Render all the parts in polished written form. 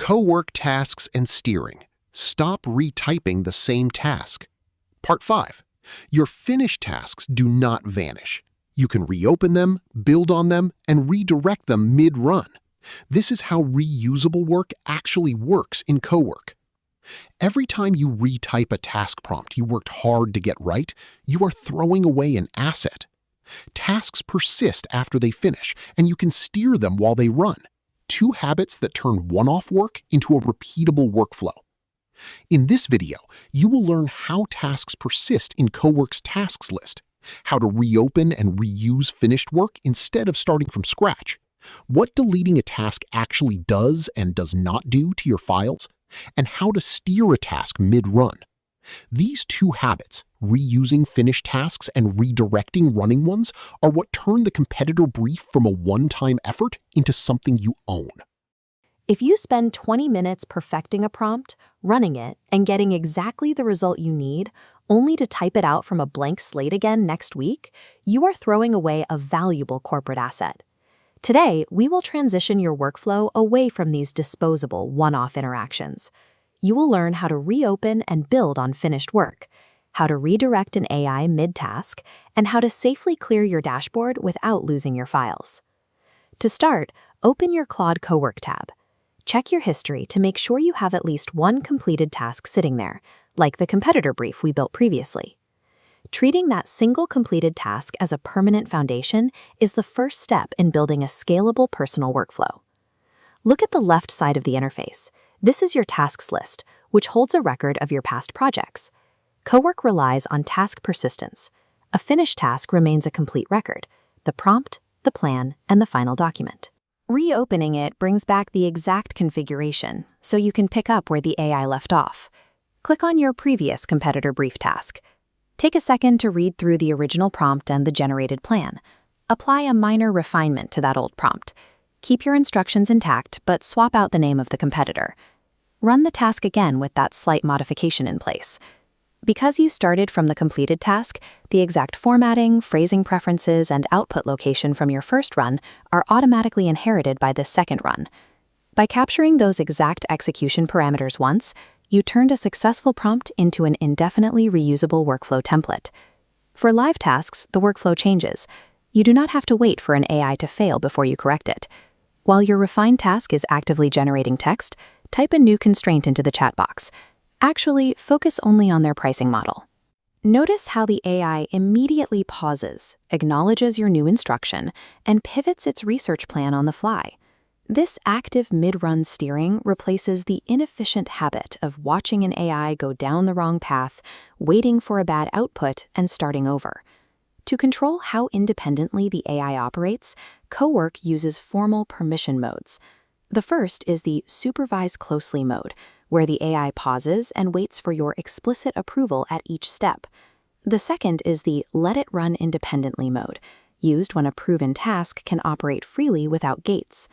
Cowork tasks and steering. Stop retyping the same task. Part 5. Your finished tasks do not vanish. You can reopen them, build on them, and redirect them mid-run. This is how reusable work actually works in Cowork. Every time you retype a task prompt you worked hard to get right, you are throwing away an asset. Tasks persist after they finish, and you can steer them while they run. Two habits that turn one-off work into a repeatable workflow. In this video, you will learn how tasks persist in Cowork's tasks list, how to reopen and reuse finished work instead of starting from scratch, what deleting a task actually does and does not do to your files, and how to steer a task mid-run. These two habits, reusing finished tasks and redirecting running ones, are what turn the competitor brief from a one-time effort into something you own. If you spend 20 minutes perfecting a prompt, running it, and getting exactly the result you need, only to type it out from a blank slate again next week, you are throwing away a valuable corporate asset. Today, we will transition your workflow away from these disposable one-off interactions. You will learn how to reopen and build on finished work, how to redirect an AI mid-task, and how to safely clear your dashboard without losing your files. To start, open your Claude Cowork tab. Check your history to make sure you have at least one completed task sitting there, like the competitor brief we built previously. Treating that single completed task as a permanent foundation is the first step in building a scalable personal workflow. Look at the left side of the interface. This is your tasks list, which holds a record of your past projects. Cowork relies on task persistence. A finished task remains a complete record: the prompt, the plan, and the final document. Reopening it brings back the exact configuration, so you can pick up where the AI left off. Click on your previous competitor brief task. Take a second to read through the original prompt and the generated plan. Apply a minor refinement to that old prompt. Keep your instructions intact, but swap out the name of the competitor. Run the task again with that slight modification in place. Because you started from the completed task, the exact formatting, phrasing preferences, and output location from your first run are automatically inherited by this second run. By capturing those exact execution parameters once, you turned a successful prompt into an indefinitely reusable workflow template. For live tasks, the workflow changes. You do not have to wait for an AI to fail before you correct it. While your refined task is actively generating text, type a new constraint into the chat box. Actually, focus only on their pricing model. Notice how the AI immediately pauses, acknowledges your new instruction, and pivots its research plan on the fly. This active mid-run steering replaces the inefficient habit of watching an AI go down the wrong path, waiting for a bad output, and starting over. To control how independently the AI operates, Cowork uses formal permission modes. The first is the Supervise Closely mode, where the AI pauses and waits for your explicit approval at each step. The second is the Let It Run Independently mode, used when a proven task can operate freely without gates.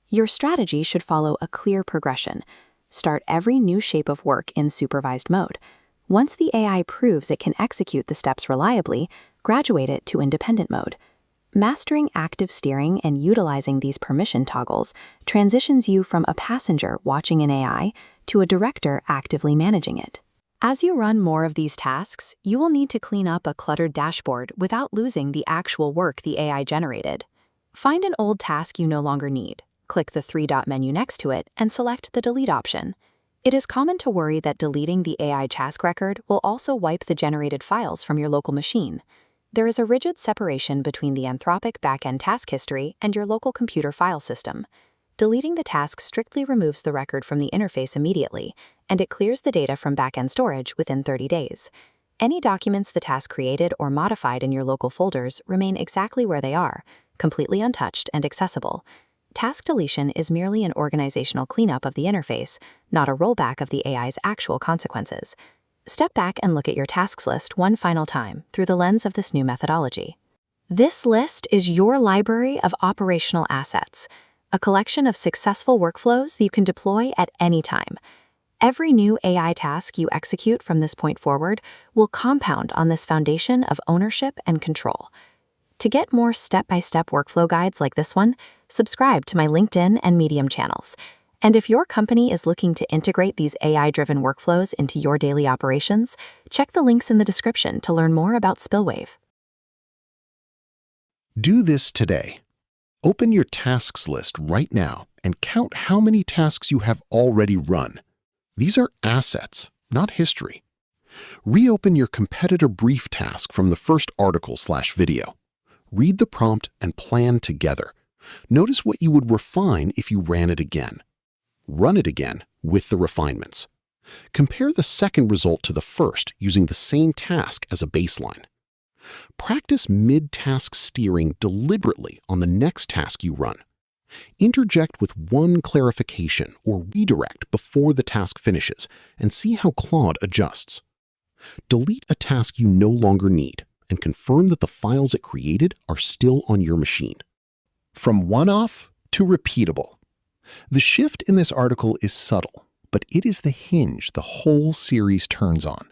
Your strategy should follow a clear progression. Start every new shape of work in supervised mode. Once the AI proves it can execute the steps reliably, graduate it to independent mode. Mastering active steering and utilizing these permission toggles transitions you from a passenger watching an AI to a director actively managing it. As you run more of these tasks, you will need to clean up a cluttered dashboard without losing the actual work the AI generated. Find an old task you no longer need. Click the three-dot menu next to it and select the Delete option. It is common to worry that deleting the AI task record will also wipe the generated files from your local machine. There is a rigid separation between the Anthropic backend task history and your local computer file system. Deleting the task strictly removes the record from the interface immediately, and it clears the data from backend storage within 30 days. Any documents the task created or modified in your local folders remain exactly where they are, completely untouched and accessible. Task deletion is merely an organizational cleanup of the interface, not a rollback of the AI's actual consequences. Step back and look at your tasks list one final time through the lens of this new methodology. This list is your library of operational assets, a collection of successful workflows you can deploy at any time. Every new AI task you execute from this point forward will compound on this foundation of ownership and control. To get more step-by-step workflow guides like this one, subscribe to my LinkedIn and Medium channels. And if your company is looking to integrate these AI-driven workflows into your daily operations, check the links in the description to learn more about Spillwave. Do this today. Open your tasks list right now and count how many tasks you have already run. These are assets, not history. Reopen your competitor brief task from the first article/video. Read the prompt and plan together. Notice what you would refine if you ran it again. Run it again with the refinements. Compare the second result to the first using the same task as a baseline. Practice mid-task steering deliberately on the next task you run. Interject with one clarification or redirect before the task finishes and see how Claude adjusts. Delete a task you no longer need and confirm that the files it created are still on your machine. From one-off to repeatable. The shift in this article is subtle, but it is the hinge the whole series turns on.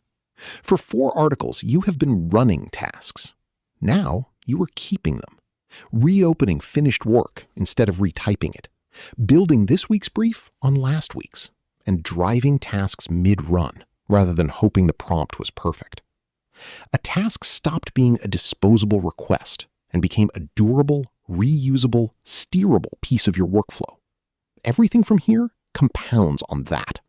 For 4 articles, you have been running tasks. Now, you are keeping them, reopening finished work instead of retyping it, building this week's brief on last week's, and driving tasks mid-run rather than hoping the prompt was perfect. A task stopped being a disposable request and became a durable, reusable, steerable piece of your workflow. Everything from here compounds on that.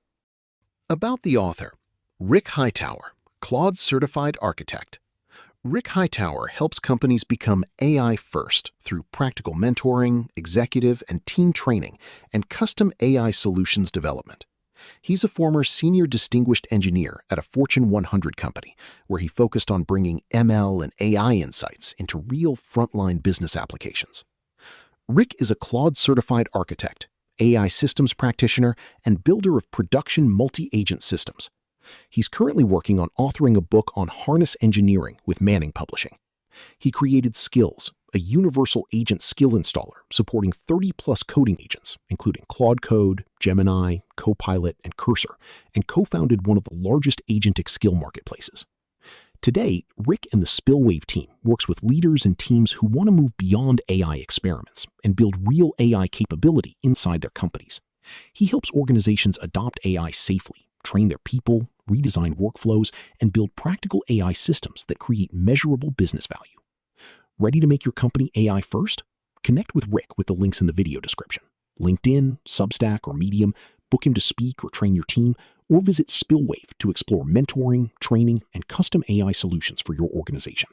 About the author, Rick Hightower, Claude Certified Architect. Rick Hightower helps companies become AI first through practical mentoring, executive and team training, and custom AI solutions development. He's a former senior distinguished engineer at a Fortune 100 company, where he focused on bringing ML and AI insights into real frontline business applications. Rick is a Claude Certified Architect, AI systems practitioner, and builder of production multi-agent systems. He's currently working on authoring a book on harness engineering with Manning Publishing. He created Skills, a universal agent skill installer supporting 30-plus coding agents, including Claude Code, Gemini, Copilot, and Cursor, and co-founded one of the largest agentic skill marketplaces. Today, Rick and the Spillwave team works with leaders and teams who want to move beyond AI experiments and build real AI capability inside their companies. He helps organizations adopt AI safely, train their people, redesign workflows, and build practical AI systems that create measurable business value. Ready to make your company AI first? Connect with Rick with the links in the video description. LinkedIn, Substack, or Medium, book him to speak or train your team, or visit Spillwave to explore mentoring, training, and custom AI solutions for your organization.